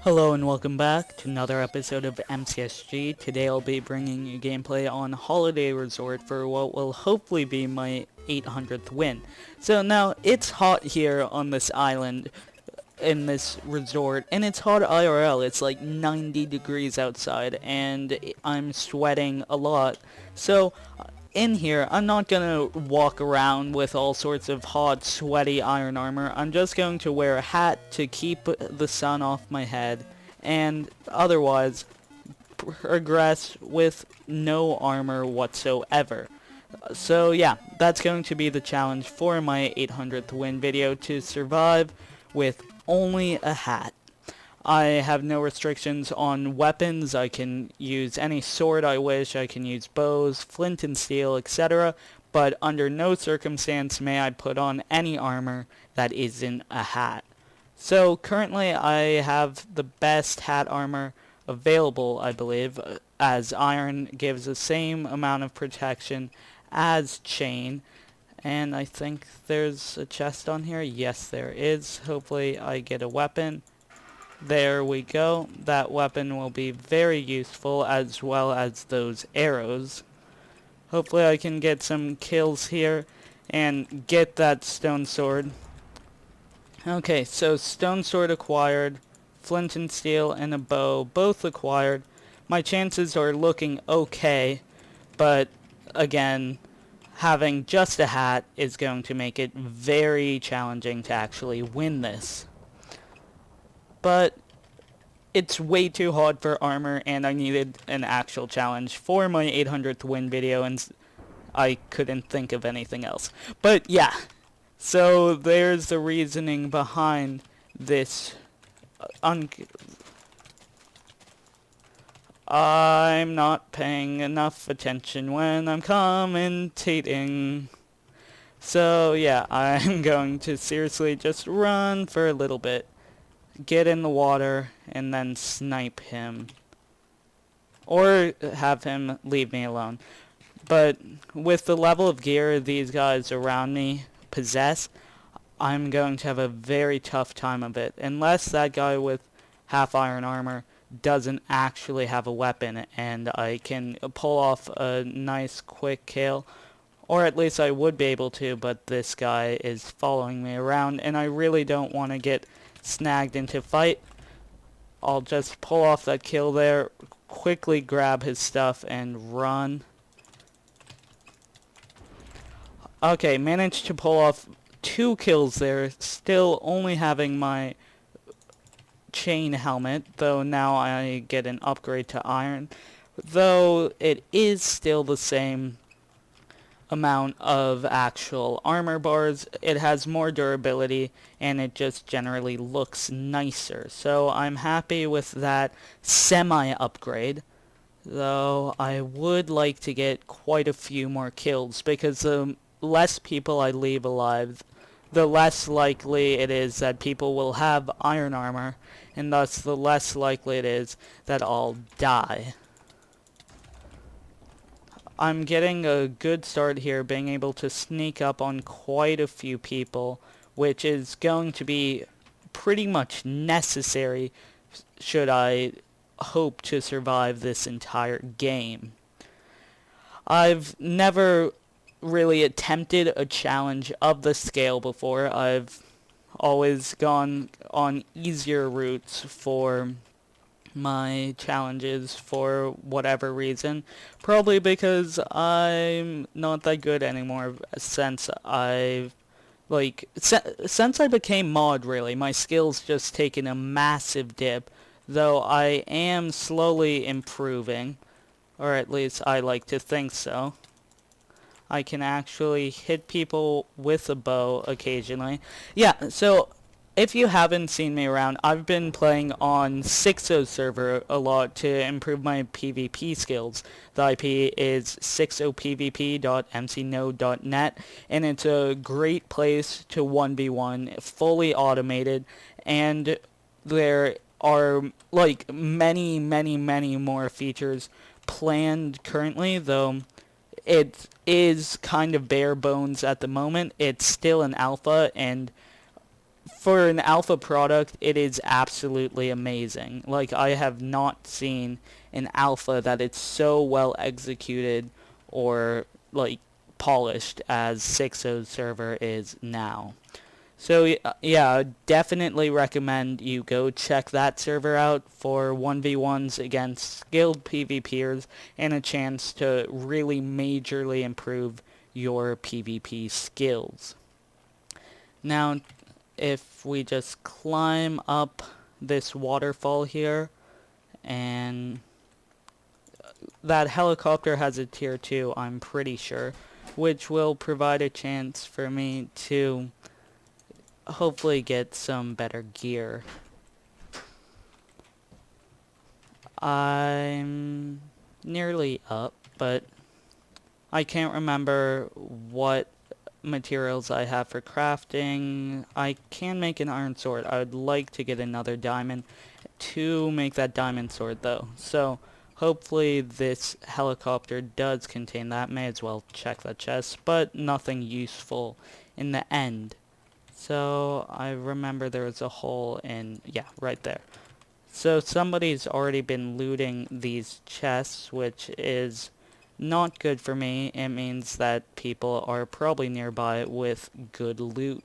Hello and welcome back to another episode of MCSG. Today I'll be bringing you gameplay on Holiday Resort for what will hopefully be my 800th win. So now, it's hot here on this island, in this resort, and it's hot IRL. It's like 90 degrees outside, and I'm sweating a lot. So in here, I'm not gonna walk around with all sorts of hot, sweaty iron armor. I'm just going to wear a hat to keep the sun off my head, and otherwise progress with no armor whatsoever. So yeah, that's going to be the challenge for my 800th win video, to survive with only a hat. I have no restrictions on weapons. I can use any sword I wish. I can use bows, flint and steel, etc. But under no circumstance may I put on any armor that isn't a hat. So currently I have the best hat armor available, I believe, as iron gives the same amount of protection as chain. And I think there's a chest on here. Yes, there is. Hopefully I get a weapon. There we go. That weapon will be very useful, as well as those arrows. Hopefully I can get some kills here and get that stone sword. Okay, so stone sword acquired, flint and steel and a bow both acquired. My chances are looking okay, but again, having just a hat is going to make it very challenging to actually win this. But it's way too hard for armor, and I needed an actual challenge for my 800th win video, and I couldn't think of anything else. But yeah, so there's the reasoning behind this. I'm not paying enough attention when I'm commentating. So yeah, I'm going to seriously just run for a little bit, get in the water, and then snipe him. Or have him leave me alone. But with the level of gear these guys around me possess, I'm going to have a very tough time of it. Unless that guy with half iron armor doesn't actually have a weapon and I can pull off a nice quick kill. Or at least I would be able to, but this guy is following me around and I really don't want to get snagged into fight. I'll just pull off that kill there, quickly grab his stuff and run. Okay, managed to pull off 2 kills there, still only having my chain helmet, though now I get an upgrade to iron, though it is still the same amount of actual armor bars. It has more durability and it just generally looks nicer, so I'm happy with that semi-upgrade, though I would like to get quite a few more kills, because the less people I leave alive, the less likely it is that people will have iron armor, and thus the less likely it is that I'll die. I'm getting a good start here, being able to sneak up on quite a few people, which is going to be pretty much necessary should I hope to survive this entire game. I've never really attempted a challenge of the scale before. I've always gone on easier routes for my challenges for whatever reason. Probably because I'm not that good anymore since since I became mod, really. My skills just taken a massive dip, though I am slowly improving, or at least I like to think so. I can actually hit people with a bow occasionally. Yeah, so if you haven't seen me around, I've been playing on 6.0 server a lot to improve my PvP skills. The IP is 60pvp.mcnode.net, and it's a great place to 1v1, fully automated, and there are like many more features planned currently, though it is kind of bare bones at the moment. It's still an alpha, and for an alpha product, it is absolutely amazing. Like, I have not seen an alpha that it's so well executed or, like, polished as 6.0 server is now. So, yeah, definitely recommend you go check that server out for 1v1s against skilled PvPers and a chance to really majorly improve your PvP skills. Now, if we just climb up this waterfall here, and that helicopter has a tier 2, I'm pretty sure, which will provide a chance for me to hopefully get some better gear. I'm nearly up, but I can't remember what materials I have for crafting. I can make an iron sword. I would like to get another diamond to make that diamond sword though. So hopefully this helicopter does contain that. May as well check that chest, but nothing useful in the end. So I remember there was a hole in, yeah, right there. So somebody's already been looting these chests, which is not good for me. It means that people are probably nearby with good loot.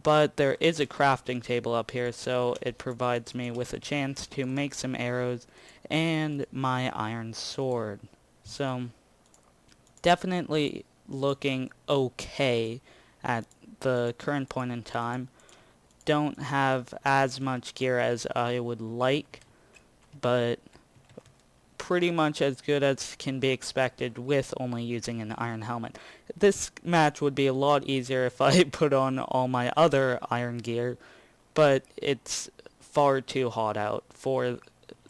But there is a crafting table up here, so it provides me with a chance to make some arrows and my iron sword. So definitely looking okay at the current point in time. Don't have as much gear as I would like, but pretty much as good as can be expected with only using an iron helmet. This match would be a lot easier if I put on all my other iron gear, but it's far too hot out for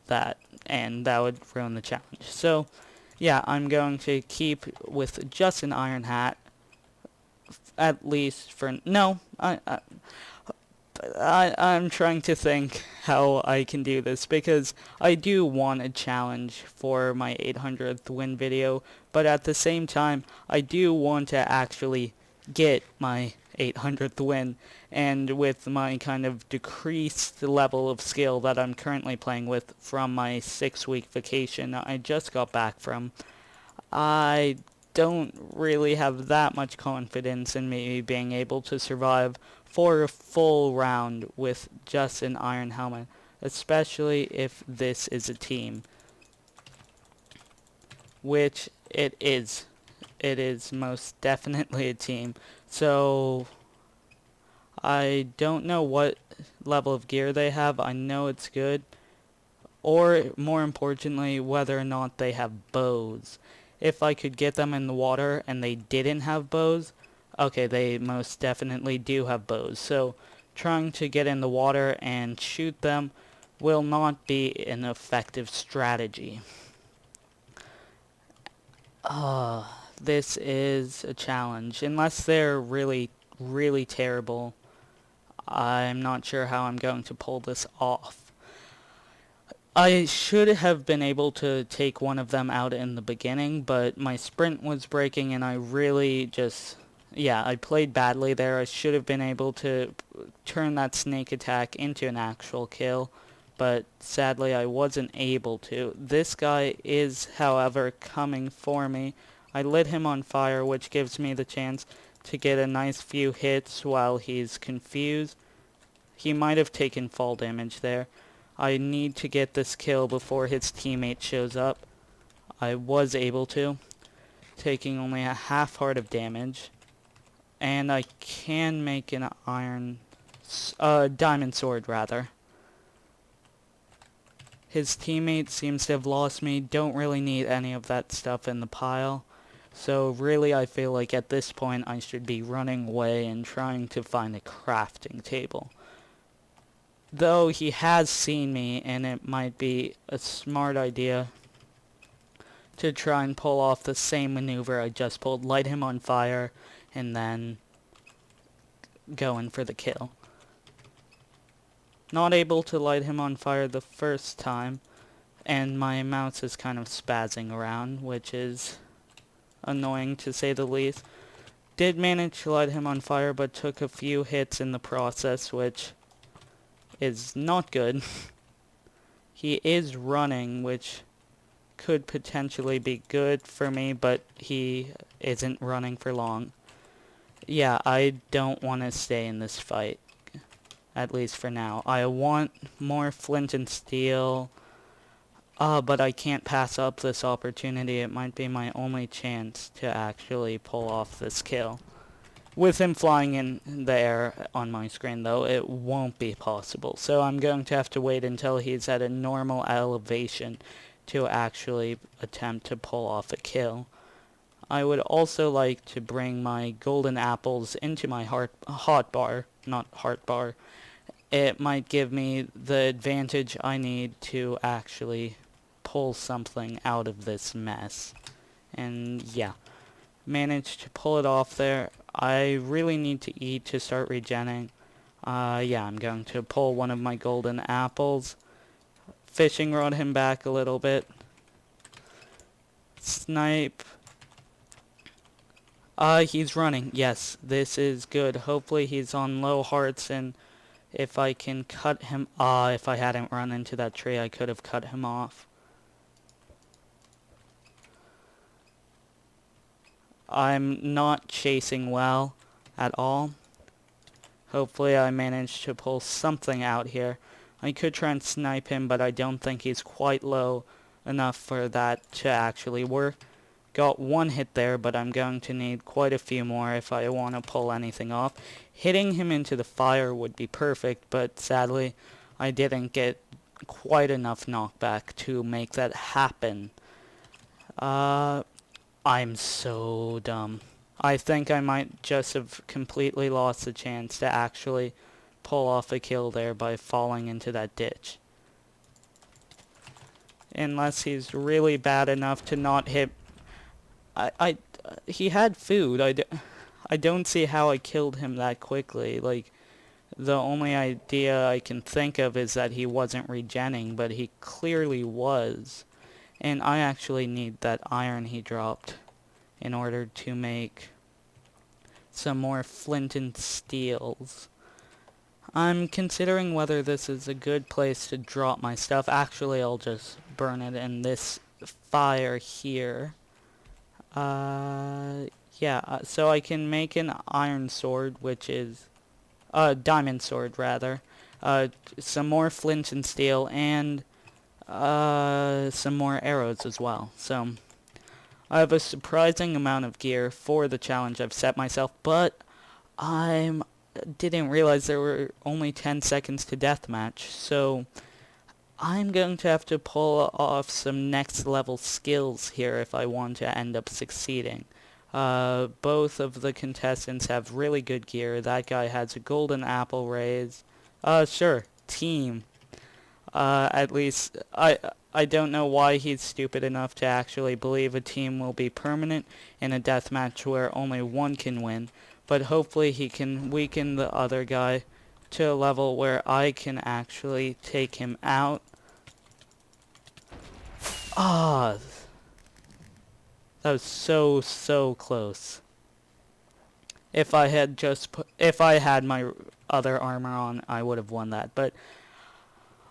that, and that would ruin the challenge. So, yeah, I'm going to keep with just an iron hat, at least for... No, I'm trying to think how I can do this, because I do want a challenge for my 800th win video, but at the same time, I do want to actually get my 800th win, and with my kind of decreased level of skill that I'm currently playing with from my 6-week vacation I just got back from, I don't really have that much confidence in me being able to survive for a full round with just an iron helmet, especially if this is a team, which it is. It is most definitely a team. So I don't know what level of gear they have. I know it's good, or more importantly, whether or not they have bows. If I could get them in the water and they didn't have bows, okay, they most definitely do have bows. So trying to get in the water and shoot them will not be an effective strategy. This is a challenge. Unless they're really, really terrible, I'm not sure how I'm going to pull this off. I should have been able to take one of them out in the beginning, but my sprint was breaking and I really just... Yeah, I played badly there. I should have been able to turn that snake attack into an actual kill, but sadly I wasn't able to. This guy is, however, coming for me. I lit him on fire, which gives me the chance to get a nice few hits while he's confused. He might have taken fall damage there. I need to get this kill before his teammate shows up. I was able to, taking only a half heart of damage. And I can make an diamond sword rather. His teammate seems to have lost me. Don't really need any of that stuff in the pile. So really I feel like at this point I should be running away and trying to find a crafting table. Though he has seen me, and it might be a smart idea to try and pull off the same maneuver I just pulled. Light him on fire, and then go in for the kill. Not able to light him on fire the first time, and my mouse is kind of spazzing around, which is annoying to say the least. did manage to light him on fire, but took a few hits in the process, which is not good. He is running, which could potentially be good for me, but he isn't running for long. Yeah, I don't want to stay in this fight, at least for now. I want more flint and steel, but I can't pass up this opportunity. It might be my only chance to actually pull off this kill. With him flying in the air on my screen, though, it won't be possible. So I'm going to have to wait until he's at a normal elevation to actually attempt to pull off a kill. I would also like to bring my golden apples into my hotbar. It might give me the advantage I need to actually pull something out of this mess. And yeah, managed to pull it off there. I really need to eat to start regenning. Yeah, I'm going to pull one of my golden apples. Fishing rod him back a little bit. Snipe. He's running. Yes, this is good. Hopefully he's on low hearts, and if I can cut him... if I hadn't run into that tree, I could have cut him off. I'm not chasing well at all. Hopefully I managed to pull something out here. I could try and snipe him, but I don't think he's quite low enough for that to actually work. Got one hit there, but I'm going to need quite a few more if I want to pull anything off. Hitting him into the fire would be perfect, but sadly I didn't get quite enough knockback to make that happen. I'm so dumb. I think I might just have completely lost the chance to actually pull off a kill there by falling into that ditch. Unless he's really bad enough to not hit... he had food. I don't see how I killed him that quickly. Like, the only idea I can think of is that he wasn't regenning, but he clearly was. And I actually need that iron he dropped in order to make some more flint and steels. I'm considering whether this is a good place to drop my stuff. Actually, I'll just burn it in this fire here. Yeah, so I can make an iron sword, which is... diamond sword, rather. Some more flint and steel, and some more arrows as well. So I have a surprising amount of gear for the challenge I've set myself, but I didn't realize there were only 10 seconds to deathmatch, so I'm going to have to pull off some next level skills here if I want to end up succeeding. Both of the contestants have really good gear. That guy has a golden apple raise. Sure, team. At least, I don't know why he's stupid enough to actually believe a team will be permanent in a deathmatch where only one can win, but hopefully he can weaken the other guy to a level where I can actually take him out. That was so close. If I had my other armor on, I would have won that, but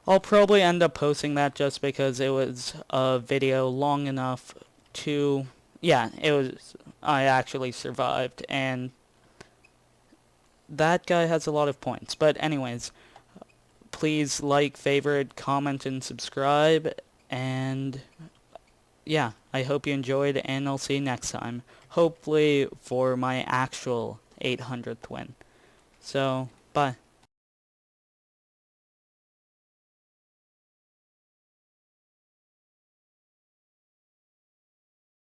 I'll probably end up posting that just because it was a video long enough to... Yeah, I actually survived, and that guy has a lot of points. But anyways, please like, favorite, comment, and subscribe, and yeah, I hope you enjoyed, and I'll see you next time. Hopefully for my actual 800th win. So, bye.